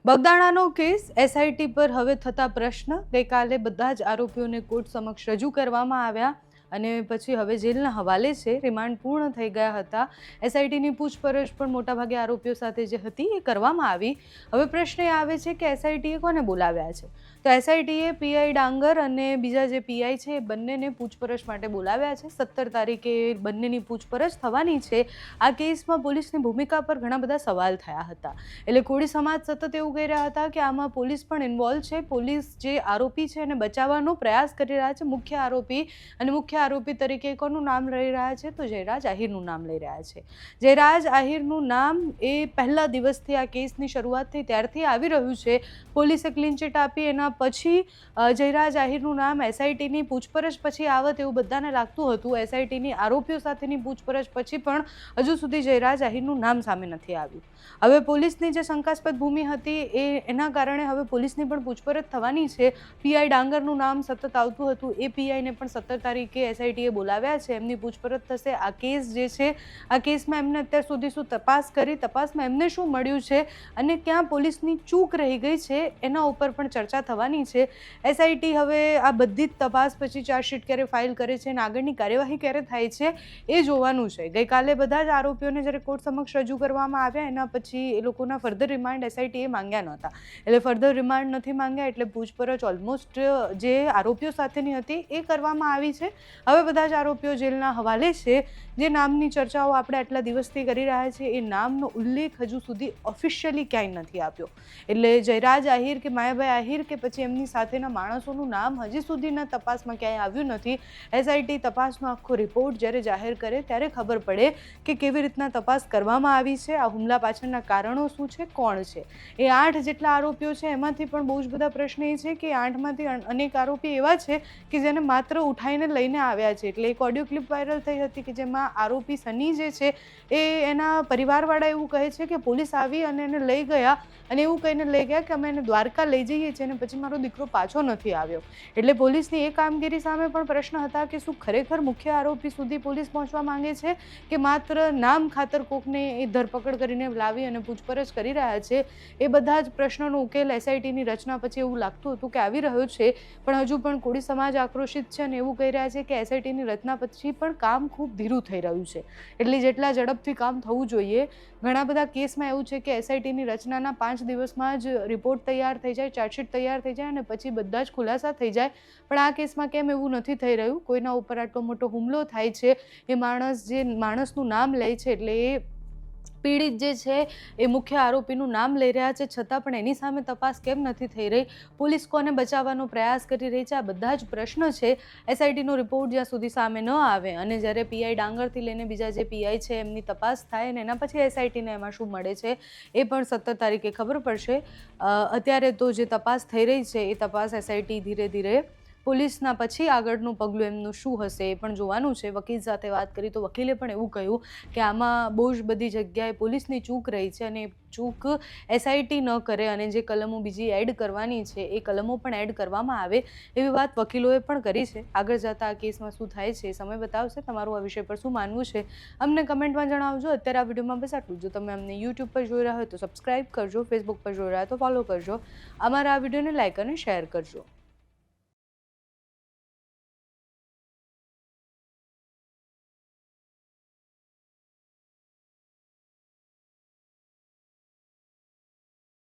બગદાણાનો case SIT પર હવે થતા પ્રશ્ન ગઈકાલે બધા જ આરોપીઓને કોર્ટ સમક્ષ રજૂ કરવામાં આવ્યા અને પછી હવે જેલના હવાલે છે. રિમાન્ડ પૂર્ણ થઈ ગયા હતા. એસઆઈટીની પૂછપરછ પણ મોટાભાગે આરોપીઓ સાથે જે હતી એ કરવામાં આવી. હવે પ્રશ્ન એ આવે છે કે એસઆઈટીએ કોને બોલાવ્યા છે? તો એસઆઈટીએ પીઆઈ ડાંગર અને બીજા જે પીઆઈ છે એ બંનેને પૂછપરછ માટે બોલાવ્યા છે. 17 તારીખે બંનેની પૂછપરછ થવાની છે. આ કેસમાં પોલીસની ભૂમિકા પર ઘણા બધા સવાલ થયા હતા. એટલે કોળી સમાજ સતત એવું કહી રહ્યા હતા કે આમાં પોલીસ પણ ઇન્વોલ્વ છે. પોલીસ જે આરોપી છે એને બચાવવાનો પ્રયાસ કરી રહ્યા છે. મુખ્ય આરોપી તરીકે કોનું નામ લઈ રહ્યા છે? તો જયરાજ આહિરનું નામ લઈ રહ્યા છે. જયરાજ આહિરનું નામ એ પહેલા દિવસથી આ કેસની શરૂઆત થઈ ત્યારથી આવી રહ્યું છે. પોલીસે ક્લીન ચીટ આપી એના પછી જયરાજ આહિરનું નામ એસઆઈટીની પૂછપરછ પછી આવત એવું બધાને લાગતું હતું. એસઆઈટીની આરોપીઓ સાથેની પૂછપરછ પછી પણ હજુ સુધી જયરાજ આહિરનું નામ સામે નથી આવ્યું. હવે પોલીસની જે શંકાસ્પદ ભૂમિ હતી એના કારણે હવે પોલીસની પણ પૂછપરછ થવાની છે. પીઆઈ ડાંગરનું નામ સતત આવતું હતું. એ પીઆઈને પણ 17 તારીખે એસઆઈટીએ બોલાવ્યા છે. એમની પૂછપરછ થશે. આ કેસ જે છે આ કેસમાં એમને અત્યાર સુધી શું તપાસ કરી, તપાસમાં એમને શું મળ્યું છે અને ક્યાં પોલીસની ચૂક રહી ગઈ છે એના ઉપર પણ ચર્ચા થવાની છે. એસઆઈટી હવે આ બધી જ તપાસ પછી ચાર્જશીટ ક્યારે ફાઇલ કરે છે અને આગળની કાર્યવાહી ક્યારે થાય છે એ જોવાનું છે. ગઈકાલે બધા જ આરોપીઓને જ્યારે કોર્ટ સમક્ષ રજૂ કરવામાં આવ્યા એના પછી એ લોકોના ફર્ધર રિમાન્ડ એસઆઈટીએ માંગ્યા નહોતા. એટલે ફર્ધર રિમાન્ડ નથી માંગ્યા એટલે પૂછપરછ ઓલમોસ્ટ જે આરોપીઓ સાથેની હતી એ કરવામાં આવી છે. હવે બધા જ આરોપીઓ જેલના હવાલે છે. જે નામની ચર્ચાઓ આપણે આટલા દિવસથી કરી રહ્યા છીએ એ નામનો ઉલ્લેખ હજુ સુધી ઓફિશિયલી ક્યાંય નથી આપ્યો. એટલે જયરાજ આહિર કે માયાભાઈ આહિર કે પછી એમની સાથેના માણસોનું નામ હજી સુધીના તપાસમાં ક્યાંય આવ્યું નથી. એસઆઈટી તપાસનો આખો રિપોર્ટ જ્યારે જાહેર કરે ત્યારે ખબર પડે કે કેવી રીતના તપાસ કરવામાં આવી છે, આ હુમલા પાછળના કારણો શું છે, કોણ છે. એ 8 જેટલા આરોપીઓ છે એમાંથી પણ બહુ જ બધા પ્રશ્ન એ છે કે 8માંથી અનેક આરોપી એવા છે કે જેને માત્ર ઉઠાઈને લઈને આવ્યા છે. એટલે એક ઓડિયો ક્લિપ વાયરલ થઈ હતી કે જેમાં આરોપી સની જે છે એ એના પરિવારવાળા એવું કહે છે કે પોલીસ આવી અને એને લઈ ગયા અને એવું કહીને લઈ ગયા કે અમે એને દ્વારકા લઈ જઈએ છીએ અને પછી મારો દીકરો પાછો નથી આવ્યો. એટલે પોલીસની એ કામગીરી સામે પણ પ્રશ્ન હતા કે શું ખરેખર મુખ્ય આરોપી સુધી પોલીસ પહોંચવા માંગે છે કે માત્ર નામ ખાતર કોકને એ ધરપકડ કરીને લાવી અને પૂછપરછ કરી રહ્યા છે. એ બધા જ પ્રશ્નોનો ઉકેલ એસઆઈટીની રચના પછી એવું લાગતું હતું કે આવી રહ્યો છે. પણ હજુ પણ કોળી સમાજ આક્રોશિત છે અને એવું કહી રહ્યા છે કે એસઆઈટીની રચના પછી પણ કામ ખૂબ ધીરું થઈ રહ્યું છે. એટલે જેટલા ઝડપથી કામ થવું જોઈએ. ઘણા બધા કેસમાં એવું છે કે એસઆઈટીની રચનાના 5 દિવસમાં જ રિપોર્ટ તૈયાર થઈ જાય, ચાર્જશીટ તૈયાર થઈ જાય અને પછી બધા જ ખુલાસા થઈ જાય. પણ આ કેસમાં કેમ એવું નથી થઈ રહ્યું? કોઈના ઉપર આટલો મોટો હુમલો થાય છે, એ માણસ જે માણસનું નામ લે છે એટલે એ પીડિત જે છે એ મુખ્ય આરોપીનું નામ લઈ રહ્યા છે છતાં પણ એની સામે તપાસ કેમ નથી થઈ રહી? પોલીસ કોને બચાવવાનો પ્રયાસ કરી રહી છે? આ બધા જ પ્રશ્ન છે. એસઆઈટીનો રિપોર્ટ જ્યાં સુધી સામે ન આવે અને જ્યારે પીઆઈ ડાંગરથી લઈને બીજા જે પીઆઈ છે એમની તપાસ થાય અને એના પછી એસઆઈટીને એમાં શું મળે છે એ પણ 17 તારીખે ખબર પડશે. અત્યારે તો જે તપાસ થઈ રહી છે એ તપાસ એસઆઈટી ધીરે ધીરે પોલીસના પછી આગળનું પગલું એમનું શું હશે એ પણ જોવાનું છે. વકીલ સાથે વાત કરી તો વકીલે પણ એવું કહ્યું કે આમાં બહુ જ બધી જગ્યાએ પોલીસની ચૂક રહી છે અને એ ચૂક એસઆઈટી ન કરે અને જે કલમો બીજી એડ કરવાની છે એ કલમો પણ એડ કરવામાં આવે એવી વાત વકીલોએ પણ કરી છે. આગળ જતાં આ કેસમાં શું થાય છે એ સમય બતાવશે. તમારું આ વિષય પર શું માનવું છે અમને કમેન્ટમાં જણાવજો. અત્યારે આ વિડીયોમાં બસ આટલું. જો તમે અમને યુટ્યુબ પર જોઈ રહ્યા હોય તો સબસ્ક્રાઈબ કરજો, ફેસબુક પર જોઈ રહ્યા હોય તો ફોલો કરજો, અમારા આ વિડીયોને લાઇક અને શેર કરજો.